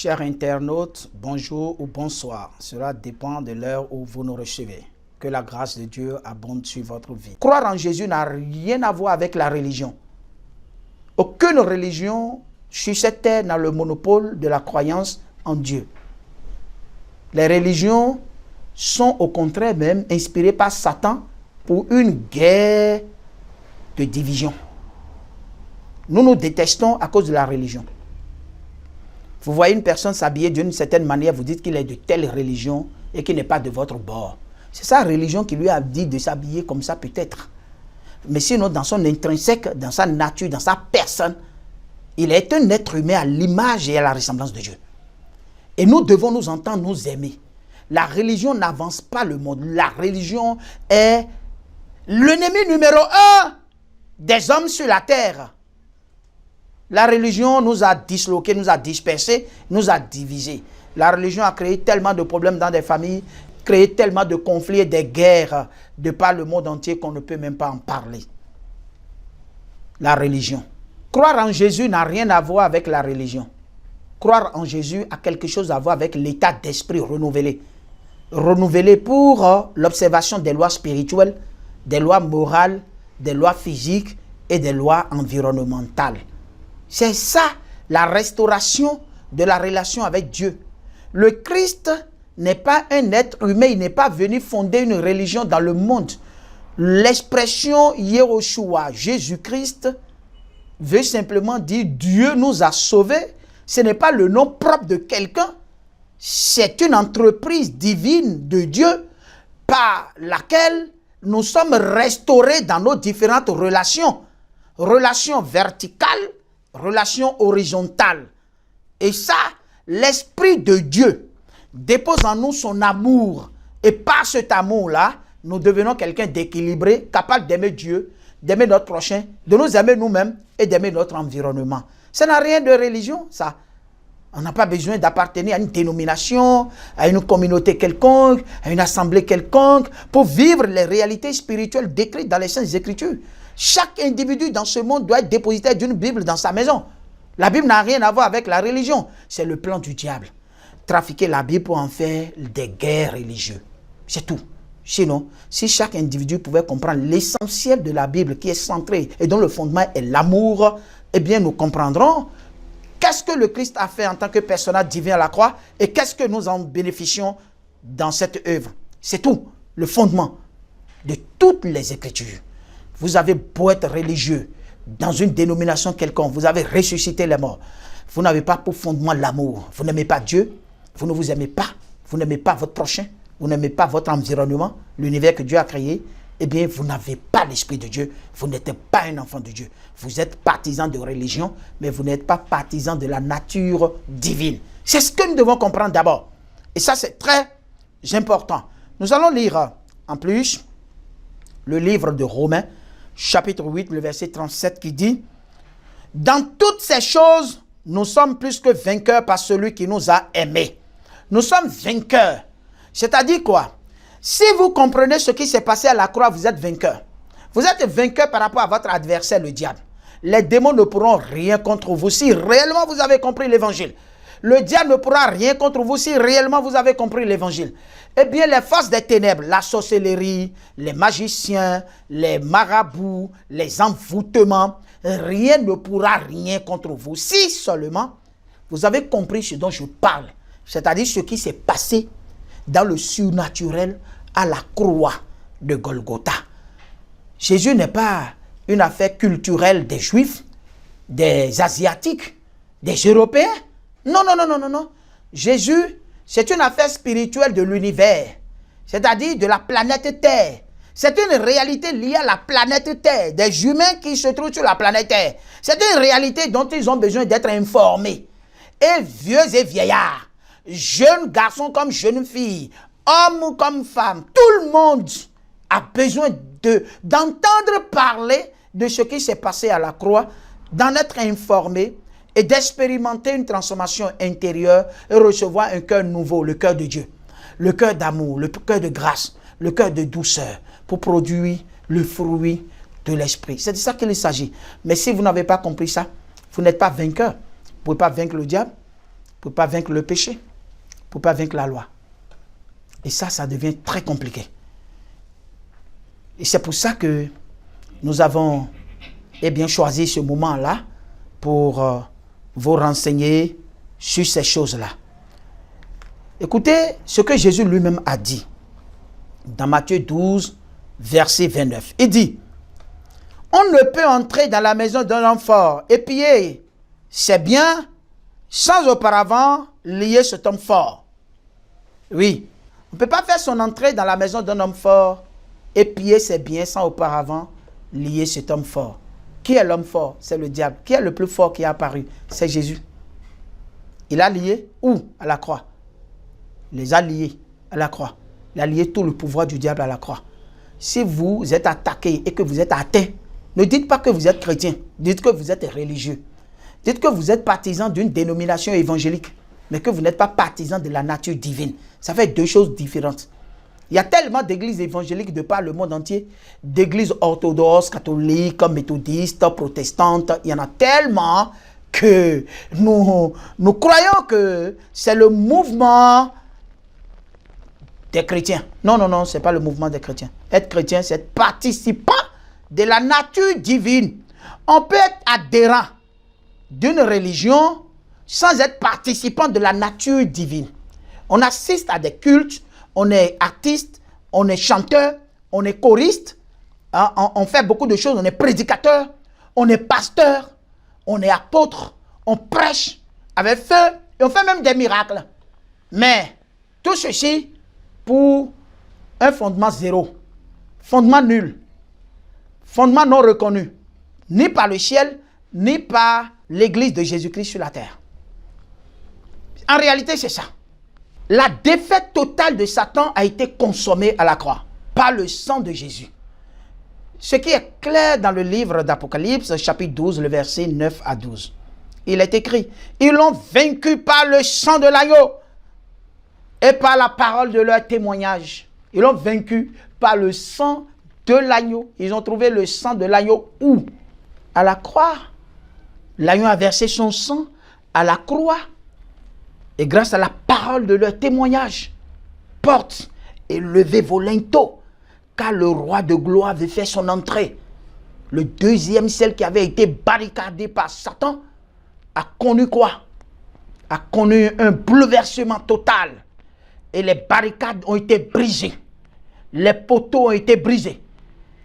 Chers internautes, bonjour ou bonsoir. Cela dépend de l'heure où vous nous recevez. Que la grâce de Dieu abonde sur votre vie. Croire en Jésus n'a rien à voir avec la religion. Aucune religion sur cette terre n'a le monopole de la croyance en Dieu. Les religions sont au contraire même inspirées par Satan pour une guerre de division. Nous nous détestons à cause de la religion. Vous voyez une personne s'habiller d'une certaine manière, vous dites qu'il est de telle religion et qu'il n'est pas de votre bord. C'est sa religion qui lui a dit de s'habiller comme ça peut-être. Mais sinon, dans son intrinsèque, dans sa nature, dans sa personne, il est un être humain à l'image et à la ressemblance de Dieu. Et nous devons nous entendre, nous aimer. La religion n'avance pas le monde. La religion est l'ennemi numéro 1 des hommes sur la terre. La religion nous a disloqués, nous a dispersés, nous a divisés. La religion a créé tellement de problèmes dans des familles, créé tellement de conflits et de guerres de par le monde entier qu'on ne peut même pas en parler. La religion. Croire en Jésus n'a rien à voir avec la religion. Croire en Jésus a quelque chose à voir avec l'état d'esprit renouvelé. Renouvelé pour l'observation des lois spirituelles, des lois morales, des lois physiques et des lois environnementales. C'est ça, la restauration de la relation avec Dieu. Le Christ n'est pas un être humain, il n'est pas venu fonder une religion dans le monde. L'expression Yehoshua, Jésus-Christ, veut simplement dire Dieu nous a sauvés. Ce n'est pas le nom propre de quelqu'un, c'est une entreprise divine de Dieu par laquelle nous sommes restaurés dans nos différentes relations. Relations verticales, relation horizontale. Et ça, l'Esprit de Dieu dépose en nous son amour. Et par cet amour-là, nous devenons quelqu'un d'équilibré, capable d'aimer Dieu, d'aimer notre prochain, de nous aimer nous-mêmes et d'aimer notre environnement. Ça n'a rien de religion, ça. On n'a pas besoin d'appartenir à une dénomination, à une communauté quelconque, à une assemblée quelconque, pour vivre les réalités spirituelles décrites dans les Saintes Écritures. Chaque individu dans ce monde doit être dépositaire d'une Bible dans sa maison. La Bible n'a rien à voir avec la religion. C'est le plan du diable. Trafiquer la Bible pour en faire des guerres religieuses. C'est tout. Sinon, si chaque individu pouvait comprendre l'essentiel de la Bible qui est centré et dont le fondement est l'amour, eh bien nous comprendrons qu'est-ce que le Christ a fait en tant que personnage divin à la croix et qu'est-ce que nous en bénéficions dans cette œuvre. C'est tout, le fondement de toutes les Écritures. Vous avez beau être religieux dans une dénomination quelconque, vous avez ressuscité les morts. Vous n'avez pas pour fondement l'amour. Vous n'aimez pas Dieu, vous ne vous aimez pas, vous n'aimez pas votre prochain, vous n'aimez pas votre environnement, l'univers que Dieu a créé. Eh bien, vous n'avez pas l'Esprit de Dieu, vous n'êtes pas un enfant de Dieu. Vous êtes partisan de religion, mais vous n'êtes pas partisan de la nature divine. C'est ce que nous devons comprendre d'abord. Et ça, c'est très important. Nous allons lire en plus le livre de Romains, chapitre 8, le verset 37 qui dit « Dans toutes ces choses, nous sommes plus que vainqueurs par celui qui nous a aimés. » Nous sommes vainqueurs. C'est-à-dire quoi? Si vous comprenez ce qui s'est passé à la croix, vous êtes vainqueur. Vous êtes vainqueur par rapport à votre adversaire, le diable. Les démons ne pourront rien contre vous si réellement vous avez compris l'évangile. Le diable ne pourra rien contre vous si réellement vous avez compris l'évangile. Eh bien, les forces des ténèbres, la sorcellerie, les magiciens, les marabouts, les envoûtements, rien ne pourra rien contre vous. Si seulement vous avez compris ce dont je parle, c'est-à-dire ce qui s'est passé dans le surnaturel à la croix de Golgotha. Jésus n'est pas une affaire culturelle des Juifs, des Asiatiques, des Européens. Non, non, non, non, non, non. Jésus, c'est une affaire spirituelle de l'univers, c'est-à-dire de la planète Terre. C'est une réalité liée à la planète Terre, des humains qui se trouvent sur la planète Terre. C'est une réalité dont ils ont besoin d'être informés. Et vieux et vieillards, jeunes garçons comme jeunes filles, hommes comme femmes, tout le monde a besoin d'entendre parler de ce qui s'est passé à la croix, d'en être informé et d'expérimenter une transformation intérieure et recevoir un cœur nouveau, le cœur de Dieu, le cœur d'amour, le cœur de grâce, le cœur de douceur, pour produire le fruit de l'esprit. C'est de ça qu'il s'agit. Mais si vous n'avez pas compris ça, vous n'êtes pas vainqueur. Vous ne pouvez pas vaincre le diable. ne pouvez pas vaincre le péché. Vous ne pouvez pas vaincre la loi. Et ça devient très compliqué. Et c'est pour ça que nous avons choisi ce moment-là pour vous renseigner sur ces choses-là. Écoutez ce que Jésus lui-même a dit dans Matthieu 12, verset 29. Il dit, « On ne peut entrer dans la maison d'un homme fort et piller ses biens sans auparavant lier cet homme fort. » Oui, on ne peut pas faire son entrée dans la maison d'un homme fort et piller ses biens sans auparavant lier cet homme fort. Qui est l'homme fort? C'est le diable. Qui est le plus fort qui est apparu? C'est Jésus. Il a lié où? À la croix. Il les a liés à la croix. Il a lié tout le pouvoir du diable à la croix. Si vous êtes attaqué et que vous êtes atteint, ne dites pas que vous êtes chrétien. Dites que vous êtes religieux. Dites que vous êtes partisan d'une dénomination évangélique, mais que vous n'êtes pas partisan de la nature divine. Ça fait deux choses différentes. Il y a tellement d'églises évangéliques de par le monde entier, d'églises orthodoxes, catholiques, méthodistes, protestantes. Il y en a tellement que nous croyons que c'est le mouvement des chrétiens. Non, ce n'est pas le mouvement des chrétiens. Être chrétien, c'est être participant de la nature divine. On peut être adhérent d'une religion sans être participant de la nature divine. On assiste à des cultes, on est artiste, on est chanteur, on est choriste, hein, on fait beaucoup de choses, on est prédicateur, on est pasteur, on est apôtre, on prêche avec feu et on fait même des miracles. Mais tout ceci pour un fondement zéro, fondement nul, fondement non reconnu, ni par le ciel, ni par l'Église de Jésus-Christ sur la terre. En réalité, c'est ça. La défaite totale de Satan a été consommée à la croix par le sang de Jésus. Ce qui est clair dans le livre d'Apocalypse, chapitre 12, le verset 9 à 12. Il est écrit, ils l'ont vaincu par le sang de l'agneau et par la parole de leur témoignage. Ils l'ont vaincu par le sang de l'agneau. Ils ont trouvé le sang de l'agneau où? À la croix. L'agneau a versé son sang à la croix. Et grâce à la parole de leur témoignage, porte et levez vos linteaux, car le roi de gloire veut faire son entrée. Le deuxième ciel qui avait été barricadé par Satan a connu quoi? A connu un bouleversement total. Et les barricades ont été brisées. Les poteaux ont été brisés.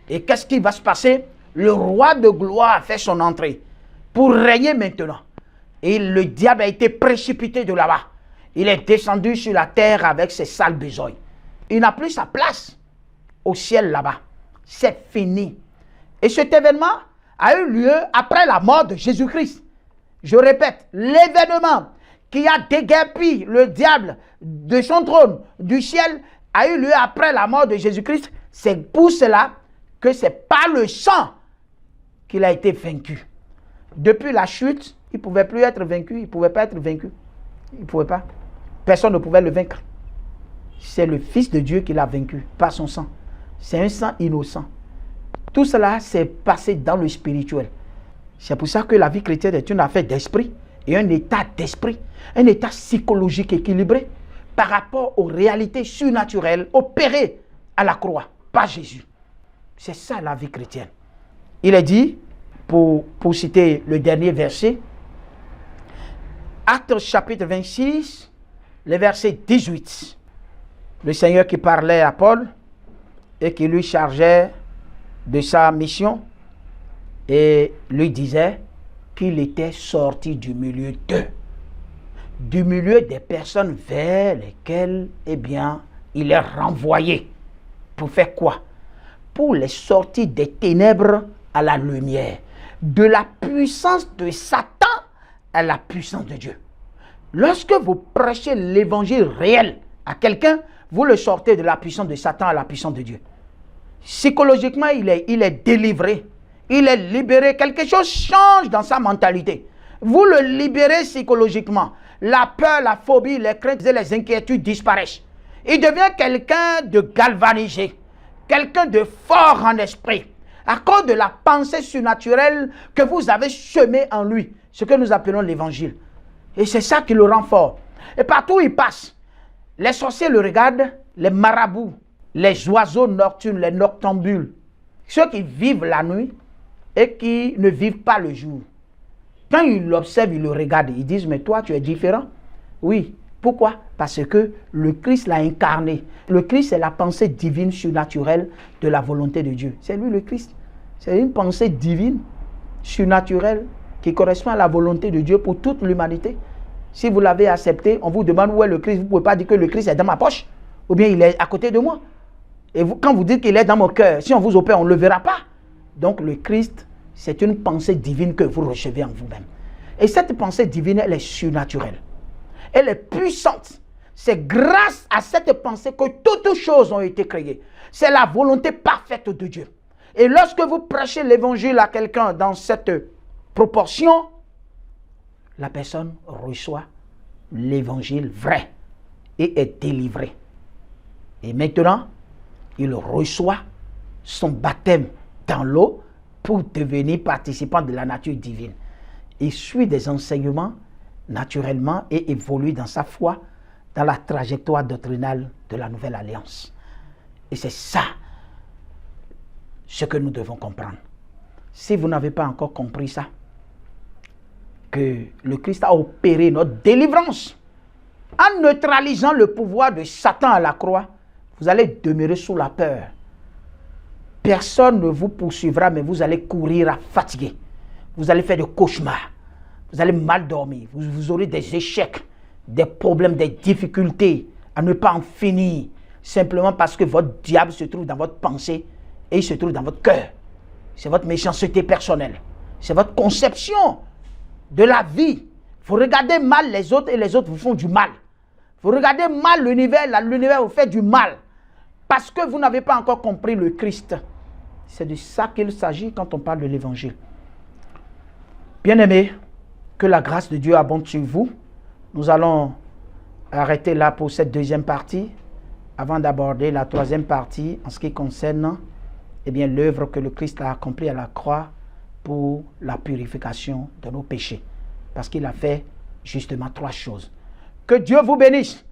Et qu'est-ce qui va se passer? Le roi de gloire a fait son entrée pour régner maintenant. Et le diable a été précipité de là-bas. Il est descendu sur la terre avec ses sales besognes. Il n'a plus sa place au ciel là-bas. C'est fini. Et cet événement a eu lieu après la mort de Jésus-Christ. Je répète, l'événement qui a déguerpi le diable de son trône du ciel a eu lieu après la mort de Jésus-Christ. C'est pour cela que c'est par le sang qu'il a été vaincu. Depuis la chute, il ne pouvait plus être vaincu, il ne pouvait pas être vaincu. Il ne pouvait pas. Personne ne pouvait le vaincre. C'est le Fils de Dieu qui l'a vaincu par son sang. C'est un sang innocent. Tout cela s'est passé dans le spirituel. C'est pour ça que la vie chrétienne est une affaire d'esprit et un état d'esprit, un état psychologique équilibré par rapport aux réalités surnaturelles opérées à la croix par Jésus. C'est ça la vie chrétienne. Il est dit, pour citer le dernier verset, Actes chapitre 26, le verset 18. Le Seigneur qui parlait à Paul et qui lui chargeait de sa mission et lui disait qu'il était sorti du milieu d'eux, du milieu des personnes vers lesquelles, eh bien, il est renvoyé. Pour faire quoi? Pour les sortir des ténèbres à la lumière, de la puissance de Satan à la puissance de Dieu. Lorsque vous prêchez l'évangile réel à quelqu'un, vous le sortez de la puissance de Satan à la puissance de Dieu. Psychologiquement, il est délivré. Il est libéré. Quelque chose change dans sa mentalité. Vous le libérez psychologiquement. La peur, la phobie, les craintes et les inquiétudes disparaissent. Il devient quelqu'un de galvanisé. Quelqu'un de fort en esprit. À cause de la pensée surnaturelle que vous avez semée en lui. Ce que nous appelons l'évangile. Et c'est ça qui le rend fort. Et partout où il passe, les sorciers le regardent, les marabouts, les oiseaux nocturnes, les noctambules, ceux qui vivent la nuit et qui ne vivent pas le jour. Quand ils l'observent, ils le regardent, ils disent, mais toi, tu es différent. Oui. Pourquoi? Parce que le Christ l'a incarné. Le Christ, c'est la pensée divine surnaturelle de la volonté de Dieu. C'est lui le Christ. C'est une pensée divine surnaturelle qui correspond à la volonté de Dieu pour toute l'humanité. Si vous l'avez accepté, on vous demande où est le Christ. Vous ne pouvez pas dire que le Christ est dans ma poche ou bien il est à côté de moi. Et vous, quand vous dites qu'il est dans mon cœur, si on vous opère, on ne le verra pas. Donc le Christ, c'est une pensée divine que vous recevez en vous-même. Et cette pensée divine, elle est surnaturelle. Elle est puissante. C'est grâce à cette pensée que toutes choses ont été créées. C'est la volonté parfaite de Dieu. Et lorsque vous prêchez l'évangile à quelqu'un dans cette proportion, la personne reçoit l'évangile vrai et est délivrée. Et maintenant, il reçoit son baptême dans l'eau pour devenir participant de la nature divine. Il suit des enseignements naturellement et évolue dans sa foi, dans la trajectoire doctrinale de la nouvelle alliance. Et c'est ça ce que nous devons comprendre. Si vous n'avez pas encore compris ça, que le Christ a opéré notre délivrance en neutralisant le pouvoir de Satan à la croix, vous allez demeurer sous la peur. Personne ne vous poursuivra, mais vous allez courir à fatiguer. Vous allez faire des cauchemars. Vous allez mal dormir. Vous aurez des échecs, des problèmes, des difficultés à ne pas en finir. Simplement parce que votre diable se trouve dans votre pensée et il se trouve dans votre cœur. C'est votre méchanceté personnelle. C'est votre conception de la vie. Vous regardez mal les autres et les autres vous font du mal. Vous regardez mal l'univers vous fait du mal. Parce que vous n'avez pas encore compris le Christ. C'est de ça qu'il s'agit quand on parle de l'évangile. Bien-aimés, que la grâce de Dieu abonde sur vous. Nous allons arrêter là pour cette deuxième partie, avant d'aborder la troisième partie en ce qui concerne l'œuvre que le Christ a accomplie à la croix pour la purification de nos péchés. Parce qu'il a fait justement 3 choses. Que Dieu vous bénisse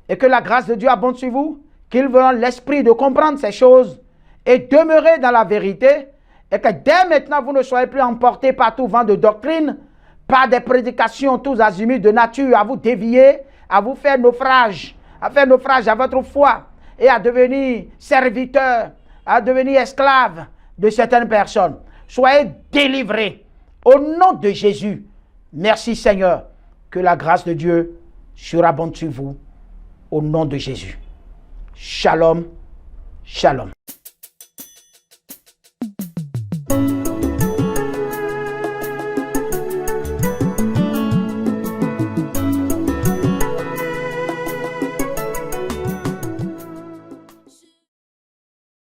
et que la grâce de Dieu abonde sur vous, qu'il vous donne l'esprit de comprendre ces choses et demeurer dans la vérité, et que dès maintenant vous ne soyez plus emportés par tout vent de doctrine, par des prédications tous azimuts de nature à vous dévier, à vous faire naufrage, à votre foi et à devenir serviteur, à devenir esclave de certaines personnes. Soyez délivrés au nom de Jésus. Merci Seigneur, que la grâce de Dieu surabonde sur vous au nom de Jésus. Shalom, shalom.